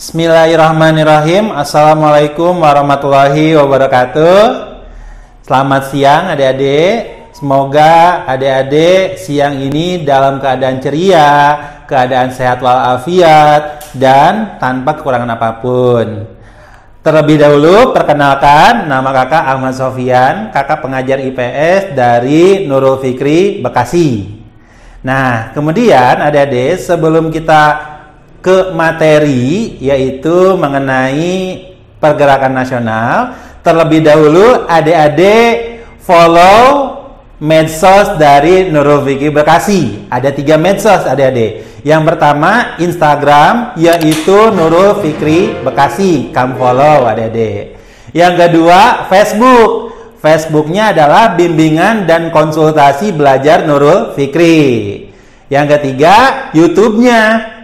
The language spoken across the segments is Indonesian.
Bismillahirrahmanirrahim. Assalamualaikum warahmatullahi wabarakatuh. Selamat siang adik-adik. Semoga adik-adik siang ini dalam keadaan ceria, keadaan sehat walafiat, dan tanpa kekurangan apapun. Terlebih dahulu perkenalkan, nama kakak Ahmad Sofyan, kakak pengajar IPS dari Nurul Fikri, Bekasi. Nah, kemudian adik-adik sebelum kita ke materi, yaitu mengenai pergerakan nasional, terlebih dahulu adik-adik follow medsos dari Nurul Fikri Bekasi. Ada 3 medsos adik-adik. Yang pertama Instagram, yaitu Nurul Fikri Bekasi, kamu follow adik-adik. Yang kedua Facebook. Facebooknya adalah Bimbingan dan Konsultasi Belajar Nurul Fikri. Yang ketiga YouTube-nya,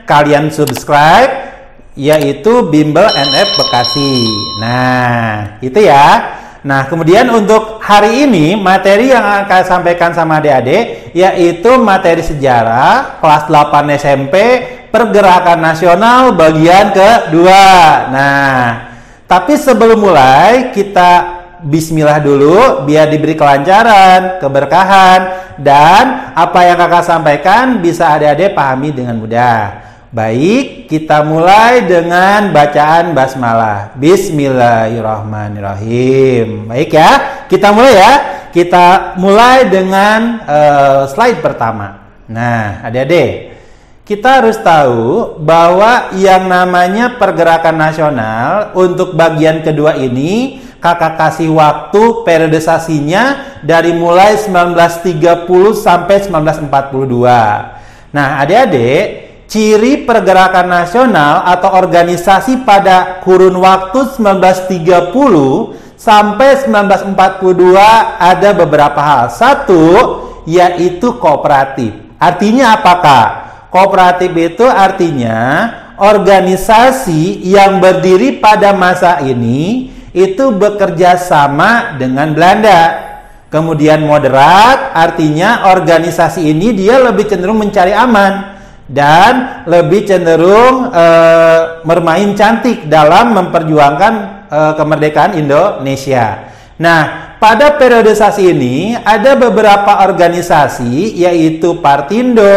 kalian subscribe, yaitu Bimbel NF Bekasi. Nah, itu ya. Nah, kemudian untuk hari ini materi yang akan sampaikan sama adik-adik yaitu materi sejarah kelas 8 SMP pergerakan nasional bagian kedua. Nah, tapi sebelum mulai kita bismillah dulu biar diberi kelancaran, keberkahan, dan apa yang kakak sampaikan bisa adik-adik pahami dengan mudah. Baik, kita mulai dengan bacaan basmalah. Bismillahirrahmanirrahim. Baik ya, kita mulai ya. Kita mulai dengan slide pertama. Nah, adik-adik, kita harus tahu bahwa yang namanya pergerakan nasional untuk bagian kedua ini kakak kasih waktu periodisasinya dari mulai 1930 sampai 1942. Nah, adik-adik, ciri pergerakan nasional atau organisasi pada kurun waktu 1930 sampai 1942 ada beberapa hal. Satu, yaitu kooperatif. Artinya apakah? Kooperatif itu artinya organisasi yang berdiri pada masa ini itu bekerja sama dengan Belanda. Kemudian moderat, artinya organisasi ini dia lebih cenderung mencari aman dan lebih cenderung bermain cantik dalam memperjuangkan kemerdekaan Indonesia. Nah, pada periodisasi ini ada beberapa organisasi yaitu Partindo,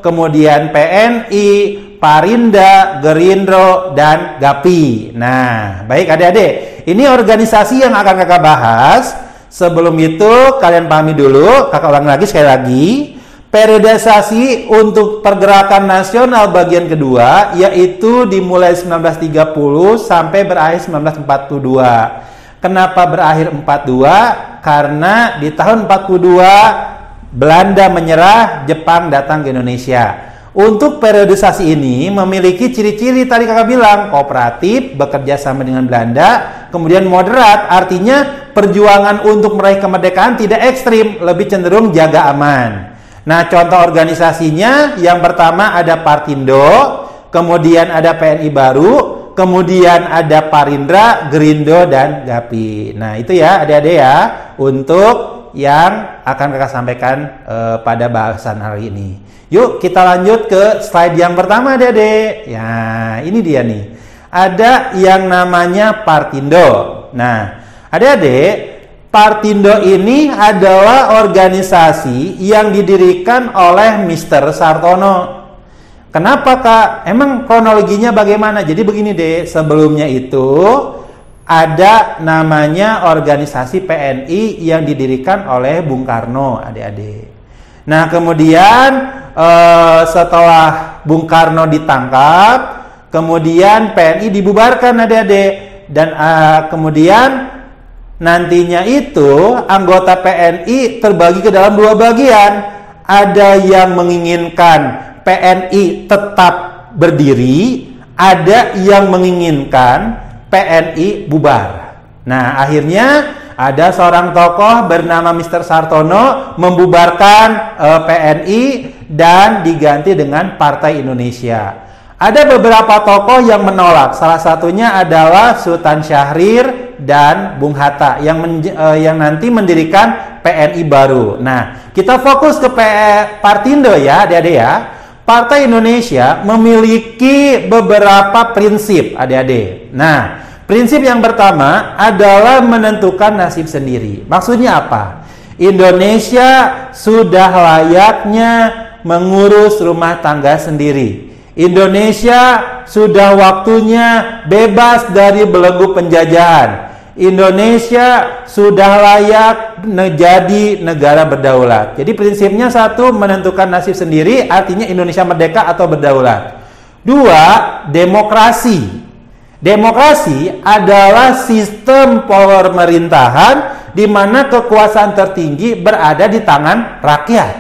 kemudian PNI, Parinda, Gerindra, dan GAPI. Nah, baik adik-adik, ini organisasi yang akan kakak bahas. Sebelum itu kalian pahami dulu, kakak ulang lagi sekali lagi. Periodisasi untuk pergerakan nasional bagian kedua yaitu dimulai 1930 sampai berakhir 1942. Kenapa berakhir 42? Karena di tahun 42 Belanda menyerah, Jepang datang ke Indonesia. Untuk periodisasi ini memiliki ciri-ciri tadi kakak bilang, kooperatif, bekerja sama dengan Belanda, kemudian moderat, artinya perjuangan untuk meraih kemerdekaan tidak ekstrim, lebih cenderung jaga aman. Nah, contoh organisasinya yang pertama ada Partindo, kemudian ada PNI baru, kemudian ada Parindra, Gerindra, dan GAPI. Nah, itu ya adik-adik ya untuk yang akan kakak sampaikan pada bahasan hari ini. Yuk kita lanjut ke slide yang pertama adik-adik. Ya, ini dia nih. Ada yang namanya Partindo. Nah, adik-adik, Partindo ini adalah organisasi yang didirikan oleh Mr. Sartono. Kenapa kak? Emang kronologinya bagaimana? Jadi begini deh, sebelumnya itu ada namanya organisasi PNI yang didirikan oleh Bung Karno, adik-adik. Nah, kemudian setelah Bung Karno ditangkap, kemudian PNI dibubarkan, adik-adik. Dan kemudian nantinya itu anggota PNI terbagi ke dalam 2 bagian. Ada yang menginginkan PNI tetap berdiri, ada yang menginginkan PNI bubar. Nah, akhirnya ada seorang tokoh bernama Mr. Sartono membubarkan PNI dan diganti dengan Partai Indonesia. Ada beberapa tokoh yang menolak. Salah satunya adalah Sultan Syahrir dan Bung Hatta yang nanti mendirikan PNI baru. Nah, kita fokus ke Partindo ya, adik-adik ya. Partai Indonesia memiliki beberapa prinsip, adik-adik. Nah, prinsip yang pertama adalah menentukan nasib sendiri. Maksudnya apa? Indonesia sudah layaknya mengurus rumah tangga sendiri. Indonesia sudah waktunya bebas dari belenggu penjajahan. Indonesia sudah layak menjadi negara berdaulat. Jadi prinsipnya satu, menentukan nasib sendiri, artinya Indonesia merdeka atau berdaulat. Dua, demokrasi. Demokrasi adalah sistem pemerintahan di mana kekuasaan tertinggi berada di tangan rakyat.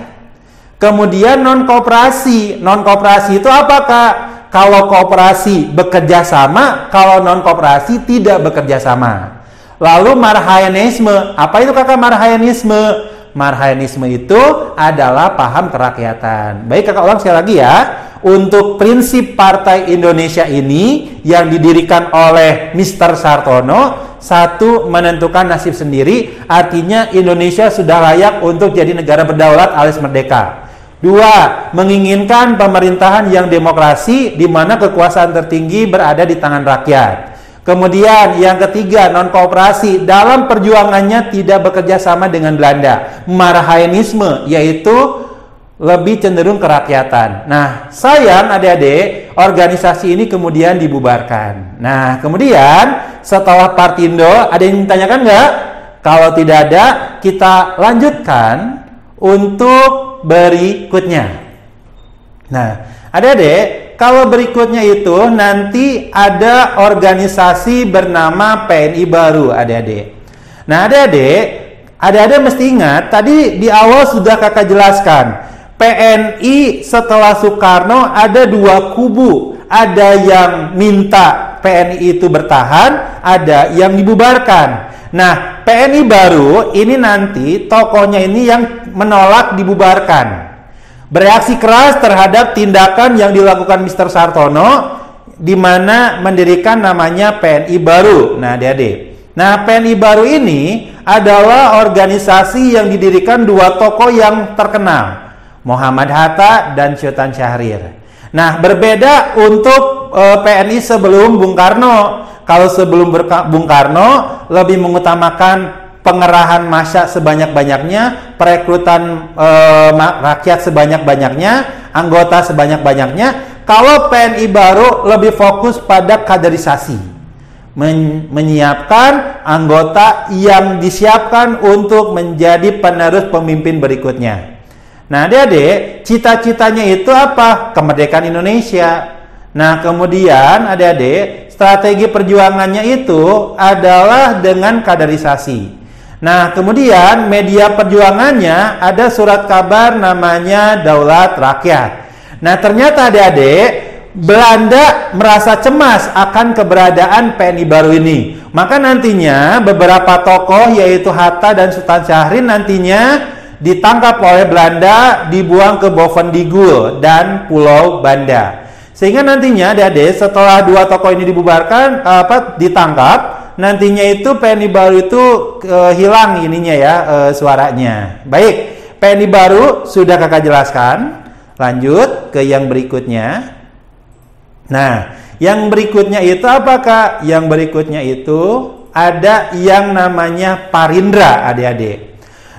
Kemudian non-kooperasi. Non-kooperasi itu apakah? Kalau kooperasi bekerja sama, kalau non-kooperasi tidak bekerja sama. Lalu marhaenisme. Apa itu kakak marhaenisme? Marhaenisme itu adalah paham kerakyatan. Baik, kakak ulang sekali lagi ya. Untuk prinsip Partai Indonesia ini yang didirikan oleh Mr. Sartono, satu, menentukan nasib sendiri, artinya Indonesia sudah layak untuk jadi negara berdaulat alias merdeka. Dua, menginginkan pemerintahan yang demokrasi di mana kekuasaan tertinggi berada di tangan rakyat. Kemudian yang ketiga, non-kooperasi, dalam perjuangannya tidak bekerja sama dengan Belanda. Marhaenisme, yaitu lebih cenderung kerakyatan. Nah, sayang adik-adik, organisasi ini kemudian dibubarkan. Nah, kemudian setelah Partindo, ada yang ditanyakan nggak? Kalau tidak ada, kita lanjutkan untuk berikutnya. Nah, adik-adik, kalau berikutnya itu nanti ada organisasi bernama PNI baru, adik-adik. Nah, adik-adik mesti ingat, tadi di awal sudah kakak jelaskan, PNI setelah Soekarno ada dua kubu. Ada yang minta PNI itu bertahan, ada yang dibubarkan. Nah, PNI baru ini nanti tokohnya ini yang menolak dibubarkan. Bereaksi keras terhadap tindakan yang dilakukan Mr. Sartono, di mana mendirikan namanya PNI baru. Nah, adik-adik. Nah, PNI baru ini adalah organisasi yang didirikan dua tokoh yang terkenal, Muhammad Hatta dan Sultan Syahrir. Nah, berbeda untuk PNI sebelum Bung Karno. Kalau sebelum Bung Karno lebih mengutamakan pengerahan massa sebanyak-banyaknya, perekrutan rakyat sebanyak-banyaknya, anggota sebanyak-banyaknya. Kalau PNI baru lebih fokus pada kaderisasi, menyiapkan anggota yang disiapkan untuk menjadi penerus pemimpin berikutnya. Nah, adik-adik, cita-citanya itu apa? Kemerdekaan Indonesia. Nah, kemudian adik-adik, strategi perjuangannya itu adalah dengan kaderisasi. Nah, kemudian media perjuangannya ada surat kabar namanya Daulat Rakyat. Nah, ternyata adik-adik, Belanda merasa cemas akan keberadaan PNI baru ini. Maka nantinya beberapa tokoh yaitu Hatta dan Sultan Syahrir nantinya ditangkap oleh Belanda, dibuang ke Bovendigul dan Pulau Banda. Sehingga nantinya adik-adik setelah dua tokoh ini dibubarkan, ditangkap, nantinya itu PNI baru itu hilang ininya ya, suaranya. Baik, PNI baru sudah kakak jelaskan. Lanjut ke yang berikutnya. Nah, yang berikutnya itu apakah? Yang berikutnya itu ada yang namanya Parindra, adik-adik.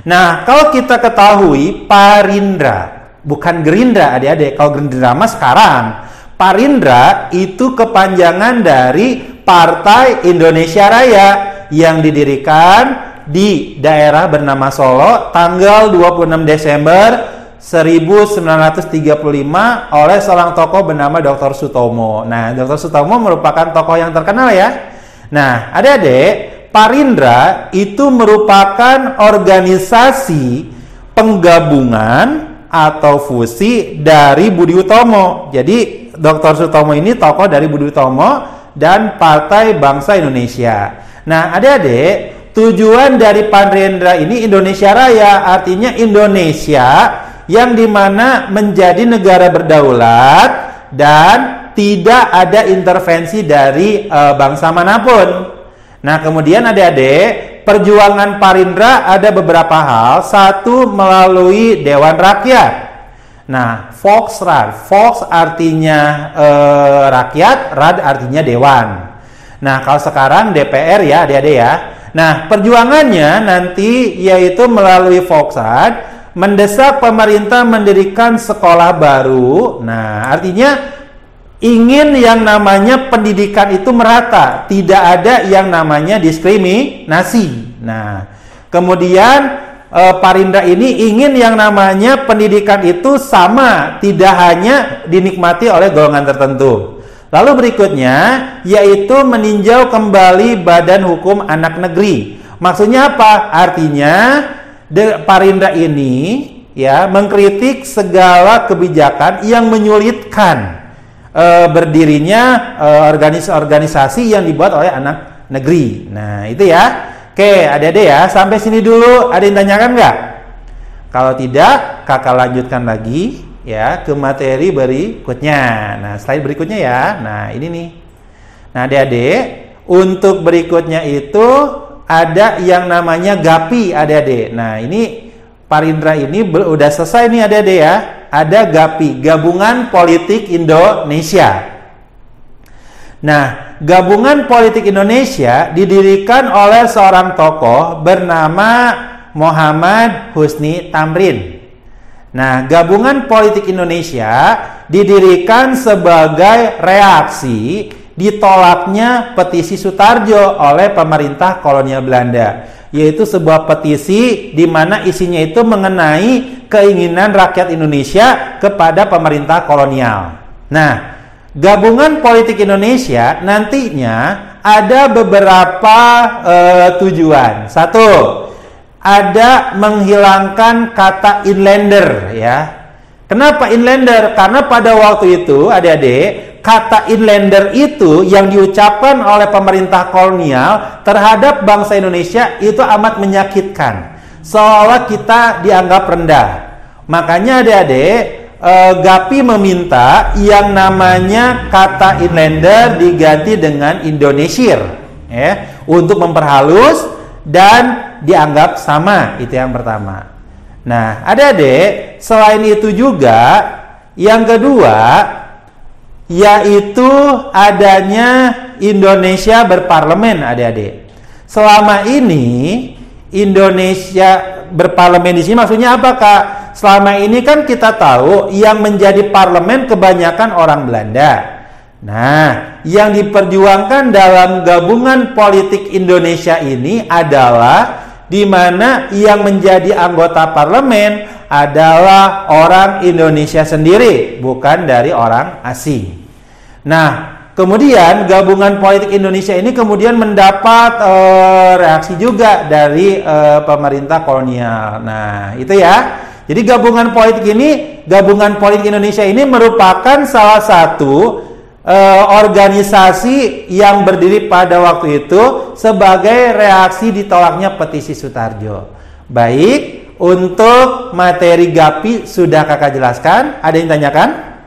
Nah, kalau kita ketahui Parindra, bukan Gerindra, adik-adik. Kalau Gerindra mah sekarang. Parindra itu kepanjangan dari Partai Indonesia Raya yang didirikan di daerah bernama Solo tanggal 26 Desember 1935 oleh seorang tokoh bernama Dr. Sutomo. Nah, Dr. Sutomo merupakan tokoh yang terkenal ya. Nah, adik-adik, Parindra itu merupakan organisasi penggabungan atau fusi dari Budi Utomo. Jadi, Dr. Sutomo ini tokoh dari Budi Utomo dan Partai Bangsa Indonesia. Nah, adik-adik, tujuan dari Parindra ini Indonesia Raya, artinya Indonesia yang dimana menjadi negara berdaulat dan tidak ada intervensi dari bangsa manapun. Nah, kemudian adik-adik, perjuangan Parindra ada beberapa hal. Satu, melalui Dewan Rakyat. Nah, Volksrat. Volks artinya rakyat, Rad artinya dewan. Nah, kalau sekarang DPR ya, adik-adik ya. Nah, perjuangannya nanti yaitu melalui Volksrat mendesak pemerintah mendirikan sekolah baru. Nah, artinya ingin yang namanya pendidikan itu merata, tidak ada yang namanya diskriminasi. Nah, kemudian Parindra ini ingin yang namanya pendidikan itu sama, tidak hanya dinikmati oleh golongan tertentu. Lalu berikutnya yaitu meninjau kembali Badan Hukum Anak Negeri. Maksudnya apa? Artinya Parindra ini ya mengkritik segala kebijakan yang menyulitkan berdirinya organisasi yang dibuat oleh anak negeri. Nah, itu ya. Oke, adik-adik ya, sampai sini dulu. Ada yang tanyakan nggak? Kalau tidak, kakak lanjutkan lagi ya ke materi berikutnya. Nah, slide berikutnya ya. Nah, ini nih. Nah, adik-adik, untuk berikutnya itu ada yang namanya GAPI, adik-adik. Nah, ini Parindra ini udah selesai nih, adik-adik ya. Ada GAPI, Gabungan Politik Indonesia. Nah, Gabungan Politik Indonesia didirikan oleh seorang tokoh bernama Muhammad Husni Tamrin. Nah, Gabungan Politik Indonesia didirikan sebagai reaksi ditolaknya petisi Sutarjo oleh pemerintah kolonial Belanda, yaitu sebuah petisi di mana isinya itu mengenai keinginan rakyat Indonesia kepada pemerintah kolonial. Nah, Gabungan Politik Indonesia nantinya ada beberapa tujuan. Satu, ada menghilangkan kata inlander ya. Kenapa inlander? Karena pada waktu itu, adik-adik, kata inlander itu yang diucapkan oleh pemerintah kolonial terhadap bangsa Indonesia itu amat menyakitkan. Seolah kita dianggap rendah. Makanya adik-adik, GAPI meminta yang namanya kata inlander diganti dengan Indonesir ya, untuk memperhalus dan dianggap sama. Itu yang pertama. Nah, adik-adik, selain itu juga yang kedua yaitu adanya Indonesia berparlemen, adik-adik. Selama ini Indonesia berparlemen di sini maksudnya apa, Kak? Selama ini kan kita tahu yang menjadi parlemen kebanyakan orang Belanda. Nah, yang diperjuangkan dalam Gabungan Politik Indonesia ini adalah di mana yang menjadi anggota parlemen adalah orang Indonesia sendiri, bukan dari orang asing. Nah, kemudian Gabungan Politik Indonesia ini kemudian mendapat reaksi juga dari pemerintah kolonial. Nah, itu ya. Jadi Gabungan Politik Indonesia ini merupakan salah satu organisasi yang berdiri pada waktu itu sebagai reaksi ditolaknya petisi Sutarjo. Baik, untuk materi GAPI sudah kakak jelaskan. Ada yang tanyakan?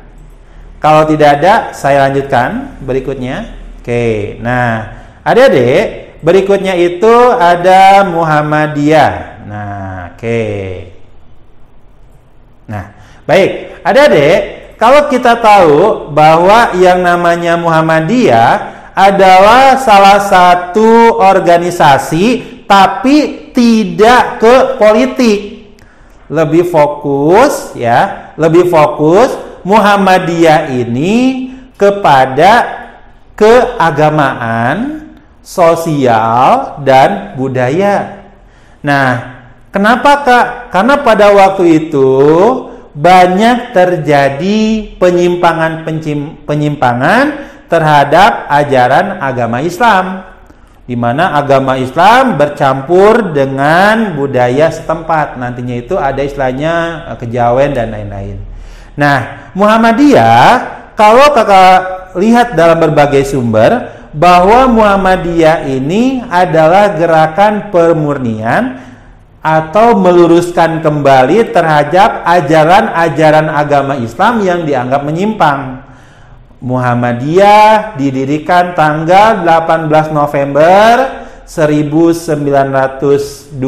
Kalau tidak ada, saya lanjutkan berikutnya. Oke, nah adik-adik, berikutnya itu ada Muhammadiyah. Nah, oke. Nah, baik, adik-adik, kalau kita tahu bahwa yang namanya Muhammadiyah adalah salah satu organisasi tapi tidak ke politik. Lebih fokus ya, lebih fokus Muhammadiyah ini kepada keagamaan, sosial, dan budaya. Nah, kenapa, Kak? Karena pada waktu itu banyak terjadi penyimpangan terhadap ajaran agama Islam, di mana agama Islam bercampur dengan budaya setempat. Nantinya itu ada istilahnya kejawen dan lain-lain. Nah, Muhammadiyah, kalau kakak lihat dalam berbagai sumber, bahwa Muhammadiyah ini adalah gerakan pemurnian atau meluruskan kembali terhadap ajaran-ajaran agama Islam yang dianggap menyimpang. Muhammadiyah didirikan tanggal 18 November 1912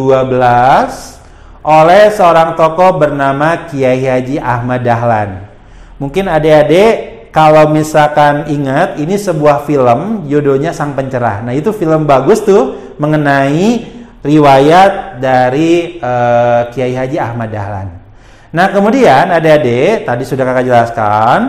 oleh seorang tokoh bernama Kiai Haji Ahmad Dahlan. Mungkin adik-adik kalau misalkan ingat, ini sebuah film, judulnya Sang Pencerah. Nah, itu film bagus tuh mengenai riwayat dari Kiai Haji Ahmad Dahlan. Nah, kemudian adik-adik, tadi sudah kakak jelaskan,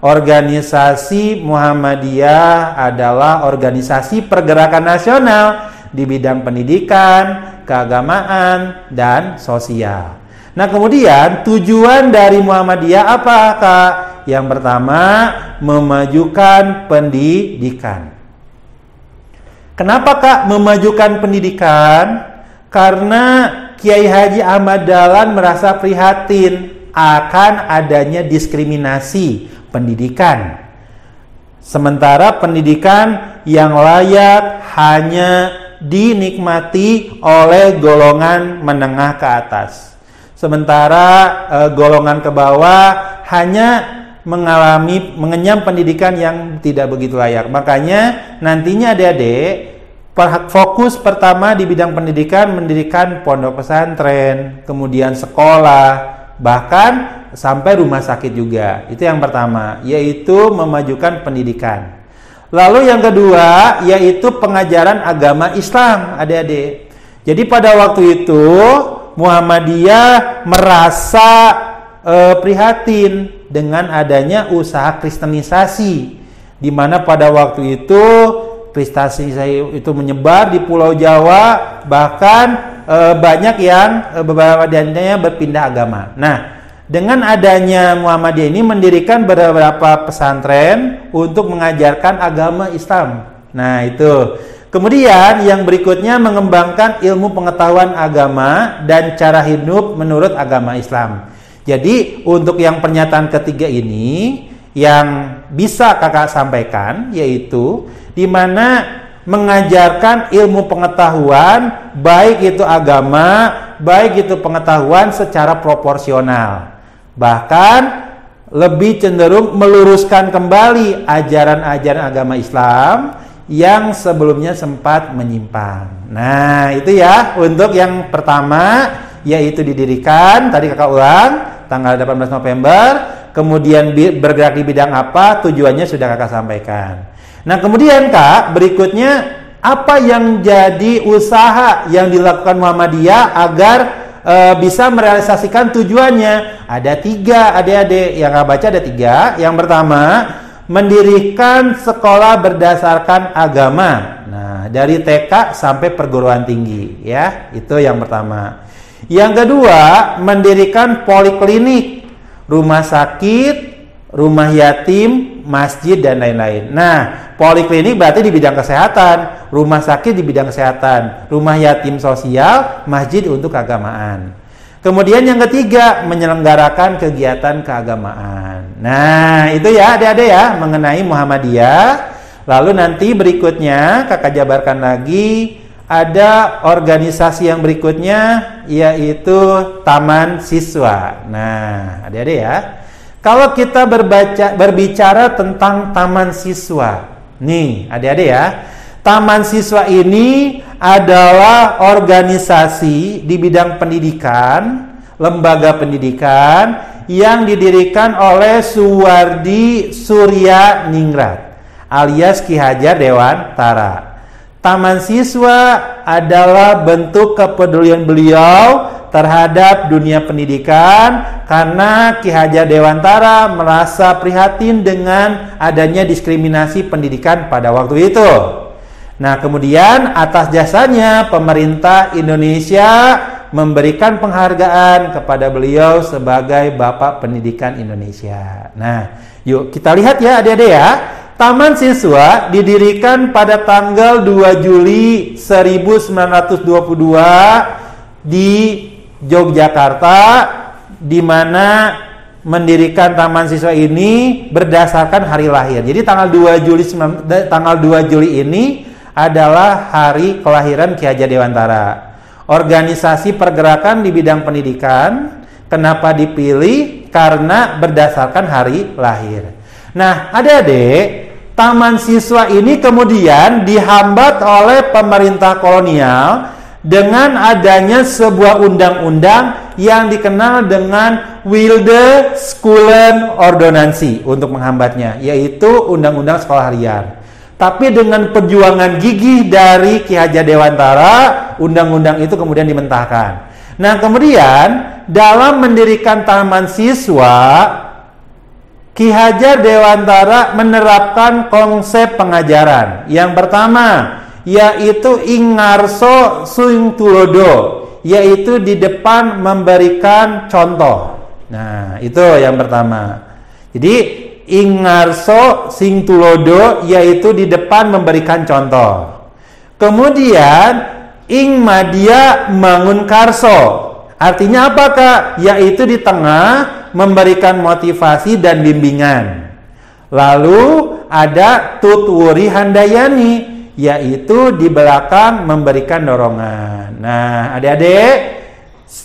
organisasi Muhammadiyah adalah organisasi pergerakan nasional di bidang pendidikan, keagamaan, dan sosial. Nah, kemudian tujuan dari Muhammadiyah apa, Kak? Yang pertama, memajukan pendidikan. Kenapa, Kak, memajukan pendidikan? Karena Kiai Haji Ahmad Dahlan merasa prihatin akan adanya diskriminasi pendidikan. Sementara pendidikan yang layak hanya dinikmati oleh golongan menengah ke atas. Sementara golongan ke bawah hanya mengenyam pendidikan yang tidak begitu layak. Makanya nantinya adik-adik fokus pertama di bidang pendidikan, mendirikan pondok pesantren, kemudian sekolah, bahkan sampai rumah sakit juga. Itu yang pertama, yaitu memajukan pendidikan. Lalu yang kedua, yaitu pengajaran agama Islam, adik-adik. Jadi pada waktu itu Muhammadiyah merasa prihatin dengan adanya usaha kristenisasi, di mana pada waktu itu kristenisasi itu menyebar di Pulau Jawa, bahkan banyak yang beberapa diantaranya berpindah agama. Nah, dengan adanya Muhammadiyah ini mendirikan beberapa pesantren untuk mengajarkan agama Islam. Nah, itu. Kemudian yang berikutnya mengembangkan ilmu pengetahuan agama dan cara hidup menurut agama Islam. Jadi untuk yang pernyataan ketiga ini yang bisa kakak sampaikan, yaitu di mana mengajarkan ilmu pengetahuan, baik itu agama, baik itu pengetahuan secara proporsional. Bahkan lebih cenderung meluruskan kembali ajaran-ajaran agama Islam yang sebelumnya sempat menyimpang. Nah, itu ya untuk yang pertama, yaitu didirikan, tadi kakak ulang, tanggal 18 November, kemudian bergerak di bidang apa, tujuannya sudah kakak sampaikan. Nah, kemudian Kak, berikutnya apa yang jadi usaha yang dilakukan Muhammadiyah agar bisa merealisasikan tujuannya? Ada 3, adik-adik, yang Kak baca ada 3. Yang pertama, mendirikan sekolah berdasarkan agama. Nah, dari TK sampai perguruan tinggi, ya, itu yang pertama. Yang kedua, mendirikan poliklinik, rumah sakit, rumah yatim, masjid, dan lain-lain. Nah, poliklinik berarti di bidang kesehatan, rumah sakit di bidang kesehatan, rumah yatim sosial, masjid untuk keagamaan. Kemudian yang ketiga, menyelenggarakan kegiatan keagamaan. Nah, itu ya adik-adik ya, mengenai Muhammadiyah. Lalu nanti berikutnya, kakak jabarkan lagi, ada organisasi yang berikutnya, yaitu Taman Siswa. Nah, adik-adik ya, kalau kita berbicara tentang Taman Siswa, nih adik-adik ya, Taman Siswa ini adalah organisasi di bidang pendidikan, lembaga pendidikan yang didirikan oleh Suwardi Surya Ningrat alias Ki Hajar Dewantara. Taman Siswa adalah bentuk kepedulian beliau terhadap dunia pendidikan karena Ki Hajar Dewantara merasa prihatin dengan adanya diskriminasi pendidikan pada waktu itu. Nah, kemudian atas jasanya pemerintah Indonesia memberikan penghargaan kepada beliau sebagai Bapak Pendidikan Indonesia. Nah, yuk kita lihat ya adik-adik ya. Taman Siswa didirikan pada tanggal 2 Juli 1922 di Yogyakarta, di mana mendirikan Taman Siswa ini berdasarkan hari lahir. Jadi tanggal 2 Juli ini adalah hari kelahiran Ki Hajar Dewantara. Organisasi pergerakan di bidang pendidikan, kenapa dipilih? Karena berdasarkan hari lahir. Nah, adik-adik, Taman Siswa ini kemudian dihambat oleh pemerintah kolonial dengan adanya sebuah undang-undang yang dikenal dengan Wilde Scholen-Ordonnantie untuk menghambatnya, yaitu Undang-Undang Sekolah Harian. Tapi dengan perjuangan gigih dari Ki Hajar Dewantara, undang-undang itu kemudian dimentahkan. Nah, kemudian dalam mendirikan taman siswa, Ki Hajar Dewantara menerapkan konsep pengajaran. Yang pertama, yaitu ingarso sing tulodo, yaitu di depan memberikan contoh. Nah, itu yang pertama. Jadi ingarso sing tulodo, yaitu di depan memberikan contoh. Kemudian ing madia mangun karso, artinya apakah? Yaitu di tengah memberikan motivasi dan bimbingan. Lalu ada tutwuri handayani, yaitu di belakang memberikan dorongan. Nah, adik-adik,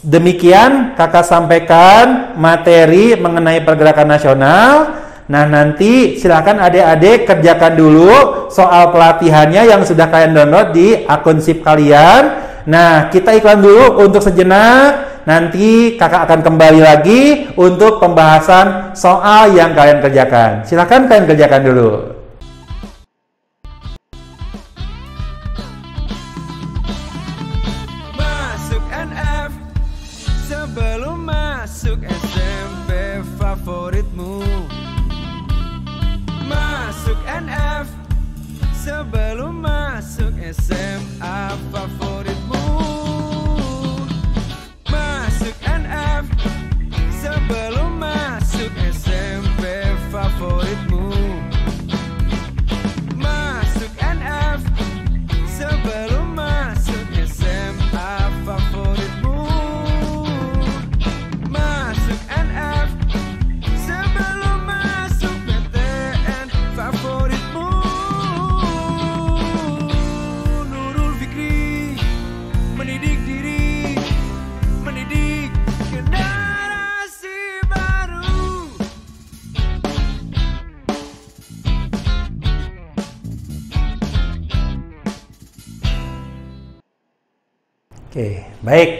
demikian kakak sampaikan materi mengenai pergerakan nasional. Nah, nanti silakan adik-adik kerjakan dulu soal pelatihannya yang sudah kalian download di akun SIP kalian. Nah, kita iklan dulu untuk sejenak. Nanti kakak akan kembali lagi untuk pembahasan soal yang kalian kerjakan. Silakan kalian kerjakan dulu. Masuk NF sebelum masuk SMP favoritmu. Masuk NF sebelum masuk SMA favoritmu. Masuk NF sebelum masuk SMP favoritmu. Masuk NF sebelum masuk SMA favoritmu. Masuk NF sebelum masuk PTN favoritmu. Nurul Fikri mendidik diri, mendidik generasi baru. Oke, baik.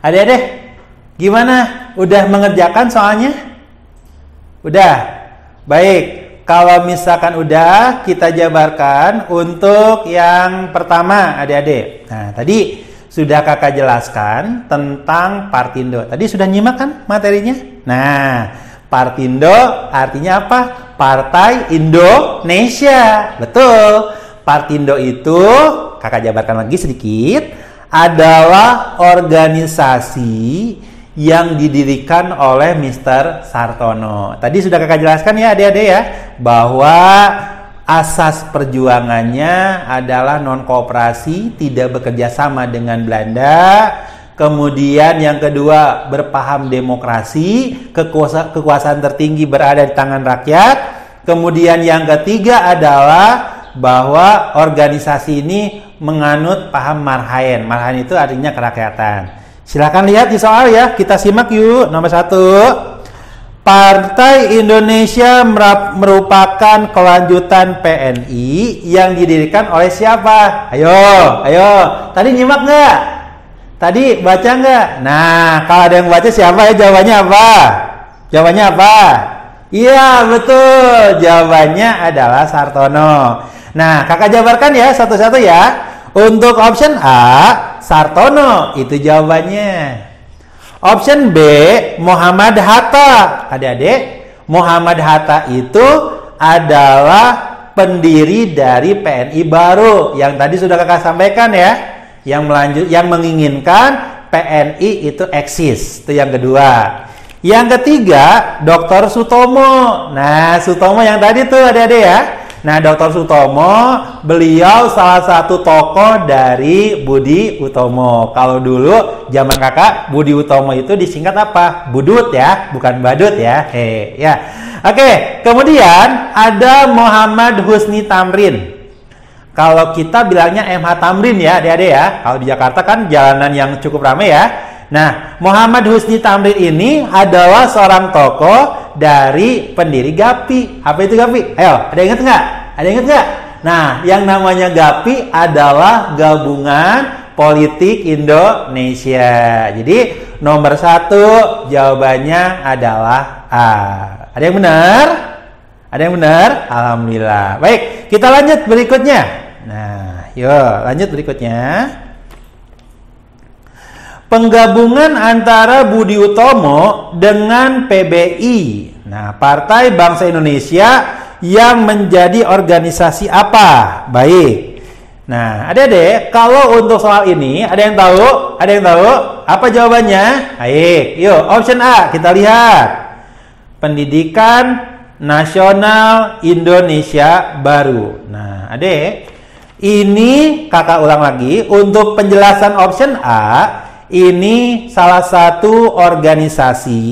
Adik-adik, gimana? Udah mengerjakan soalnya? Udah? Baik. Kalau misalkan udah, kita jabarkan untuk yang pertama, adik-adik. Nah, tadi sudah kakak jelaskan tentang Partindo. Tadi sudah nyimak kan materinya? Nah, Partindo artinya apa? Partai Indonesia. Betul. Partindo itu, kakak jabarkan lagi sedikit, adalah organisasi yang didirikan oleh Mr. Sartono. Tadi sudah kakak jelaskan ya adik-adik ya, bahwa asas perjuangannya adalah non-kooperasi, tidak bekerja sama dengan Belanda. Kemudian yang kedua, berpaham demokrasi, kekuasaan tertinggi berada di tangan rakyat. Kemudian yang ketiga adalah bahwa organisasi ini menganut paham Marhaen. Marhaen itu artinya kerakyatan. Silakan lihat di soal ya, kita simak yuk. Nomor 1, Partai Indonesia merupakan kelanjutan PNI yang didirikan oleh siapa? Ayo. Tadi nyimak nggak? Tadi baca nggak? Nah, kalau ada yang baca siapa ya? Jawabannya apa? Jawabannya apa? Iya, betul. Jawabannya adalah Sartono. Nah, kakak jabarkan ya satu-satu ya. Untuk option A, Sartono, itu jawabannya. Option B, Muhammad Hatta. Adik-adik, Muhammad Hatta itu adalah pendiri dari PNI baru yang tadi sudah kakak sampaikan ya, yang menginginkan PNI itu eksis. Itu yang kedua. Yang ketiga, Dr. Sutomo. Nah, Sutomo yang tadi tuh adik-adik ya. Nah, Dr. Sutomo, beliau salah satu tokoh dari Budi Utomo. Kalau dulu zaman kakak, Budi Utomo itu disingkat apa? Budut ya, bukan badut ya. Ya. Oke, kemudian ada Muhammad Husni Tamrin. Kalau kita bilangnya MH Tamrin ya, adik-adik ya. Kalau di Jakarta kan jalanan yang cukup ramai ya. Nah, Muhammad Husni Tamrin ini adalah seorang tokoh dari pendiri GAPI. Apa itu GAPI? Ayo, ada ingat nggak? Ada ingat nggak? Nah, yang namanya GAPI adalah Gabungan politik Indonesia. Jadi nomor 1 jawabannya adalah A. Ada yang benar? Ada yang benar? Alhamdulillah. Baik, kita lanjut berikutnya. Nah, yuk lanjut berikutnya. Penggabungan antara Budi Utomo dengan PBI. Nah, Partai Bangsa Indonesia yang menjadi organisasi apa? Baik. Nah, adik-adik, kalau untuk soal ini, ada yang tahu? Ada yang tahu? Apa jawabannya? Baik, yuk, option A, kita lihat. Pendidikan Nasional Indonesia Baru. Nah, adik, ini kakak ulang lagi. Untuk penjelasan option A, ini salah satu organisasi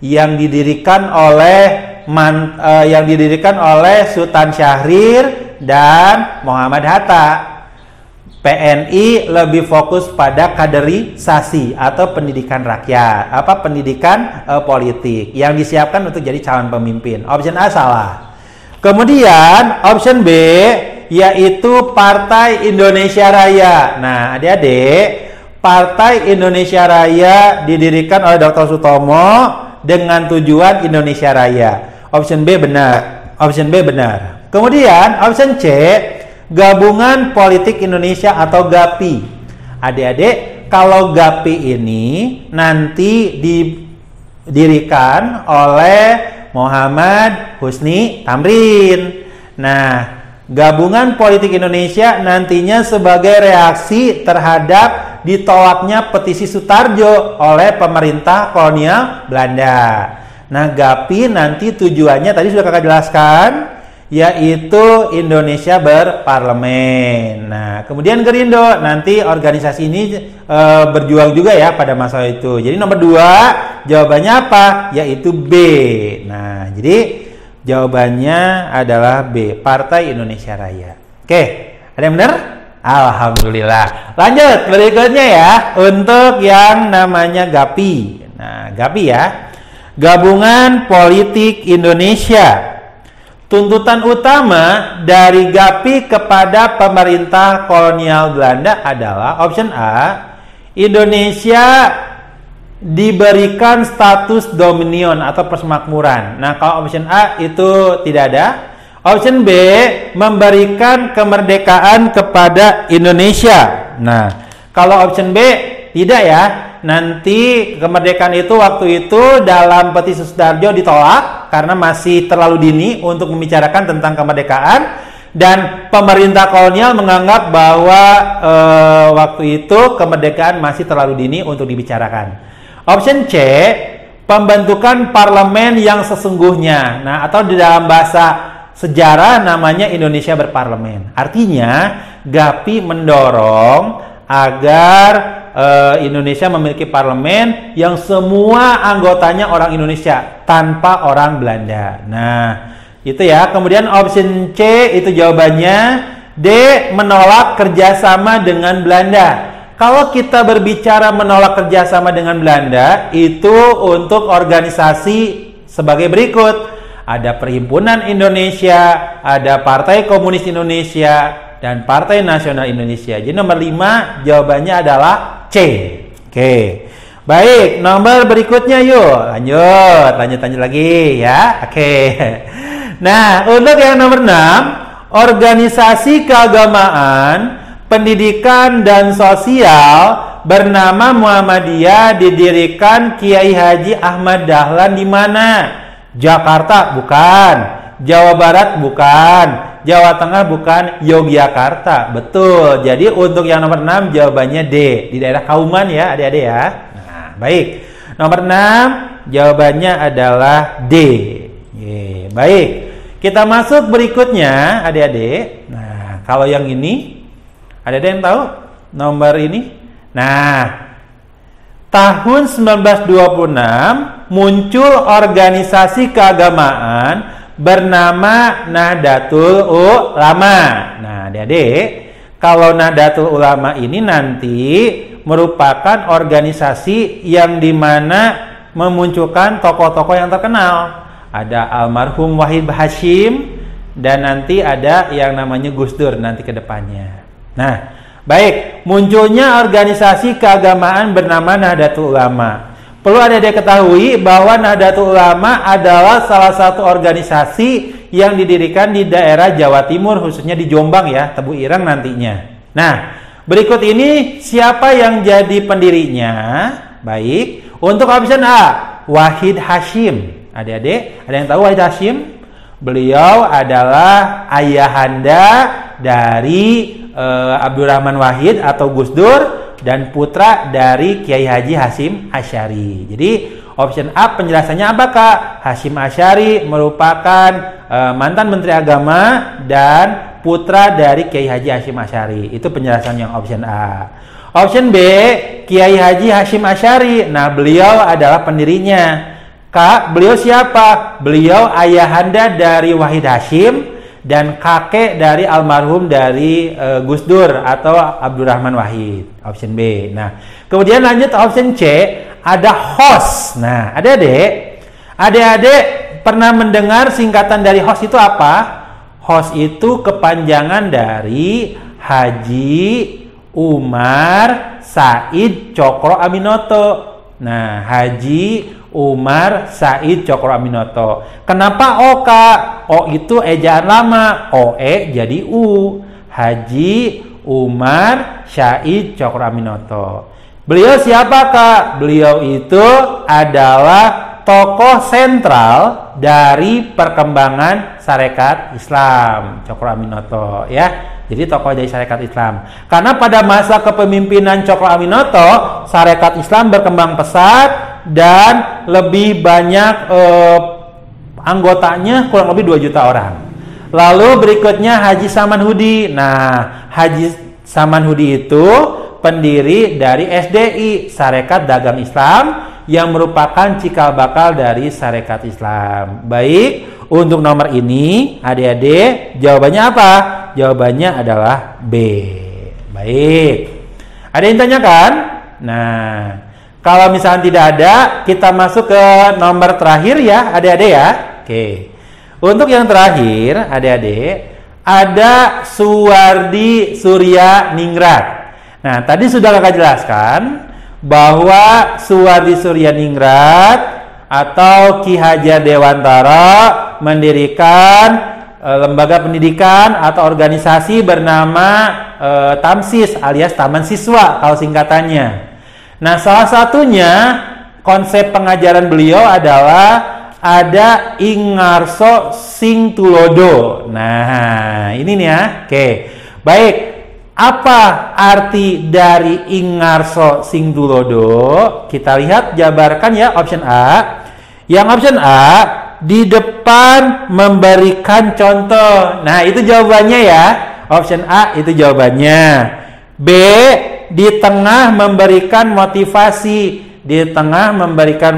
yang didirikan oleh Sultan Syahrir dan Muhammad Hatta. PNI lebih fokus pada kaderisasi atau pendidikan rakyat, pendidikan politik yang disiapkan untuk jadi calon pemimpin. Option A salah. Kemudian option B yaitu Partai Indonesia Raya. Nah, adik-adik, Partai Indonesia Raya didirikan oleh Dr. Sutomo dengan tujuan Indonesia Raya. Option B benar. Option B benar. Kemudian option C, Gabungan Politik Indonesia atau GAPI. Adik-adik, kalau GAPI ini nanti didirikan oleh Muhammad Husni Tamrin. Nah, Gabungan Politik Indonesia nantinya sebagai reaksi terhadap ditolaknya petisi Sutarjo oleh pemerintah kolonial Belanda. Nah, GAPI nanti tujuannya tadi sudah kakak jelaskan, yaitu Indonesia berparlemen. Nah, kemudian Gerindo nanti organisasi ini berjuang juga ya pada masa itu. Jadi nomor 2 jawabannya apa? Yaitu B. Nah, jadi jawabannya adalah B, Partai Indonesia Raya. Oke, ada yang benar? Alhamdulillah. Lanjut berikutnya ya, untuk yang namanya GAPI. Nah, GAPI ya, Gabungan Politik Indonesia. Tuntutan utama dari GAPI kepada pemerintah kolonial Belanda adalah option A, Indonesia diberikan status dominion atau persemakmuran. Nah, kalau option A itu tidak ada. Option B, memberikan kemerdekaan kepada Indonesia. Nah, kalau option B tidak ya. Nanti kemerdekaan itu waktu itu dalam petisi Sudarjo ditolak karena masih terlalu dini untuk membicarakan tentang kemerdekaan, dan pemerintah kolonial menganggap bahwa waktu itu kemerdekaan masih terlalu dini untuk dibicarakan. Option C, pembentukan parlemen yang sesungguhnya. Nah, atau di dalam bahasa sejarah namanya Indonesia berparlemen. Artinya GAPI mendorong agar Indonesia memiliki parlemen yang semua anggotanya orang Indonesia tanpa orang Belanda. Nah, itu ya. Kemudian option C itu jawabannya. D, menolak kerjasama dengan Belanda. Kalau kita berbicara menolak kerjasama dengan Belanda, itu untuk organisasi sebagai berikut. Ada Perhimpunan Indonesia, ada Partai Komunis Indonesia, dan Partai Nasional Indonesia. Jadi nomor 5 jawabannya adalah C. Oke. Baik, nomor berikutnya yuk. Lanjut lagi ya. Oke. Nah, untuk yang nomor 6, organisasi keagamaan, pendidikan dan sosial bernama Muhammadiyah didirikan Kiai Haji Ahmad Dahlan di mana? Jakarta bukan, Jawa Barat bukan, Jawa Tengah bukan, Yogyakarta. Betul. Jadi untuk yang nomor 6 jawabannya D, di daerah Kauman ya adik-adik ya. Nah, baik. Nomor 6 jawabannya adalah D. Baik. Kita masuk berikutnya adik-adik. Nah, kalau yang ini ada yang tahu nomor ini? Nah, tahun 1926 muncul organisasi keagamaan bernama Nahdlatul Ulama. Nah, adik-adik, kalau Nahdlatul Ulama ini nanti merupakan organisasi yang dimana memunculkan tokoh-tokoh yang terkenal. Ada almarhum Wahid Hasyim dan nanti ada yang namanya Gus Dur nanti ke depannya. Nah, Baik, munculnya organisasi keagamaan bernama Nahdlatul Ulama. Perlu adik-adik ketahui bahwa Nahdlatul Ulama adalah salah satu organisasi yang didirikan di daerah Jawa Timur, khususnya di Jombang ya, Tebu Ireng nantinya. Nah, berikut ini siapa yang jadi pendirinya? Baik, untuk option A, Wahid Hasyim. Adik-adik, ada yang tahu Wahid Hasyim? Beliau adalah ayahanda dari Abdurrahman Wahid atau Gus Dur dan putra dari Kiai Haji Hasyim Asy'ari. Jadi option A penjelasannya apa Kak? Hasyim Asy'ari merupakan mantan Menteri Agama dan putra dari Kiai Haji Hasyim Asy'ari. Itu penjelasan yang option A. Option B, Kiai Haji Hasyim Asy'ari. Nah, beliau adalah pendirinya. Kak, beliau siapa? Beliau ayahanda dari Wahid Hasyim dan kakek dari almarhum dari Gus Dur atau Abdurrahman Wahid. Option B. Nah, kemudian lanjut option C, ada HOS. Nah, adik-adik pernah mendengar singkatan dari HOS itu apa? HOS itu kepanjangan dari Haji Umar Said Cokro Aminoto. Nah, Haji Umar Said Cokro Aminoto. Kenapa O, Kak? O itu ejaan lama, OE jadi U. Haji Umar Said Cokro Aminoto. Beliau siapa, Kak? Beliau itu adalah tokoh sentral dari perkembangan Sarekat Islam, Cokro Aminoto ya. Jadi tokoh dari Sarekat Islam. Karena pada masa kepemimpinan Cokro Aminoto, Sarekat Islam berkembang pesat dan lebih banyak anggotanya, kurang lebih 2 juta orang. Lalu berikutnya Haji Saman Hudi. Nah, Haji Saman Hudi itu pendiri dari SDI, Sarekat Dagang Islam, yang merupakan cikal bakal dari Sarekat Islam. Baik, untuk nomor ini adik-adik jawabannya apa? Jawabannya adalah B. Baik. Ada yang tanyakan? Nah, kalau misalnya tidak ada, kita masuk ke nomor terakhir ya, adik-adik ya. Oke. Untuk yang terakhir, adik-adik, ada Suwardi Surya Ningrat. Nah, tadi sudah kakak jelaskan bahwa Suwardi Surya Ningrat atau Ki Hajar Dewantara mendirikan lembaga pendidikan atau organisasi bernama Tamsis alias Taman Siswa kalau singkatannya. Nah, salah satunya konsep pengajaran beliau adalah ada Ingarso Sing Tulodo. Nah, ini nih ya. Oke. Baik. Apa arti dari Ingarso Sing Tulodo? Kita lihat, jabarkan ya option A. Yang option A di depan memberikan contoh. Nah, itu jawabannya ya. Option A itu jawabannya. B, di tengah memberikan motivasi. Di tengah memberikan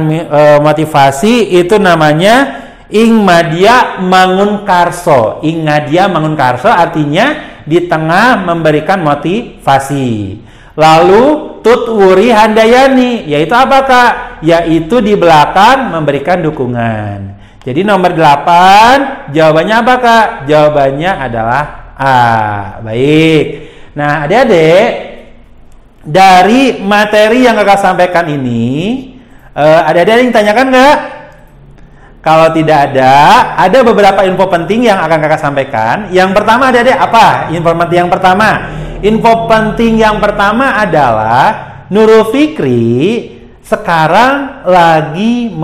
motivasi itu namanya Ing Madya Mangun Karso. Ing Madya Mangun Karso artinya di tengah memberikan motivasi. Lalu Tutwuri Handayani, yaitu apa Kak? Yaitu di belakang memberikan dukungan. Jadi nomor 8 jawabannya apa Kak? Jawabannya adalah A. Baik. Nah, adik-adik, dari materi yang kakak sampaikan ini, ada yang tanyakan nggak? Kalau tidak ada beberapa info penting yang akan kakak sampaikan. Yang pertama adik-adik apa? Info penting yang pertama. Info penting yang pertama adalah Nurul Fikri sekarang lagi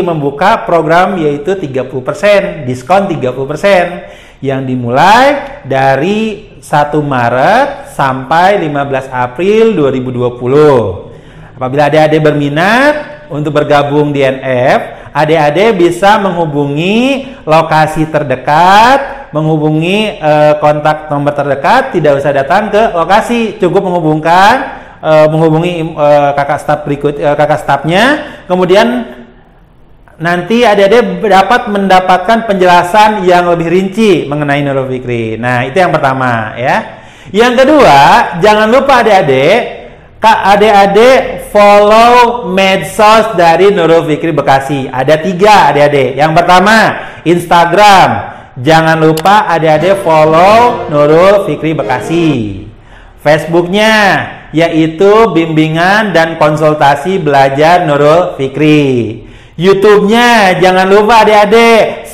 membuka program yaitu 30%, diskon 30% yang dimulai dari 1 Maret sampai 15 April 2020. Apabila adik-adik berminat untuk bergabung di NF, adik-adik bisa menghubungi lokasi terdekat, menghubungi kontak nomor terdekat, tidak usah datang ke lokasi, cukup menghubungi kakak stafnya, kemudian nanti adik-adik dapat mendapatkan penjelasan yang lebih rinci mengenai Nurul Fikri. Nah, itu yang pertama ya. Yang kedua, jangan lupa adik-adik follow medsos dari Nurul Fikri Bekasi. Ada 3 adik-adik. Yang pertama Instagram, Jangan lupa adik-adik follow Nurul Fikri Bekasi. Facebooknya yaitu Bimbingan dan Konsultasi Belajar Nurul Fikri. YouTube-nya jangan lupa adik-adik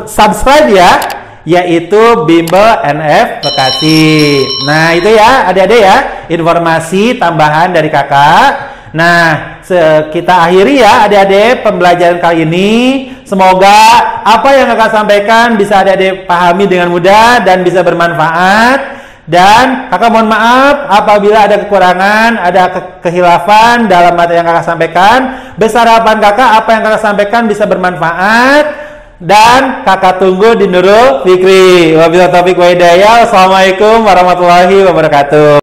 subscribe ya, yaitu Bimbel NF Bekasi. Nah itu ya adik-adik ya, informasi tambahan dari kakak. Nah kita akhiri ya adik-adik pembelajaran kali ini. Semoga apa yang kakak sampaikan bisa adik-adik pahami dengan mudah dan bisa bermanfaat. Dan kakak mohon maaf apabila ada kekurangan, ada kehilafan dalam materi yang kakak sampaikan. Besar harapan kakak apa yang kakak sampaikan bisa bermanfaat. Dan kakak tunggu di Nurul Fikri. Wabillahi taufiq wa hidayah. Wassalamualaikum warahmatullahi wabarakatuh.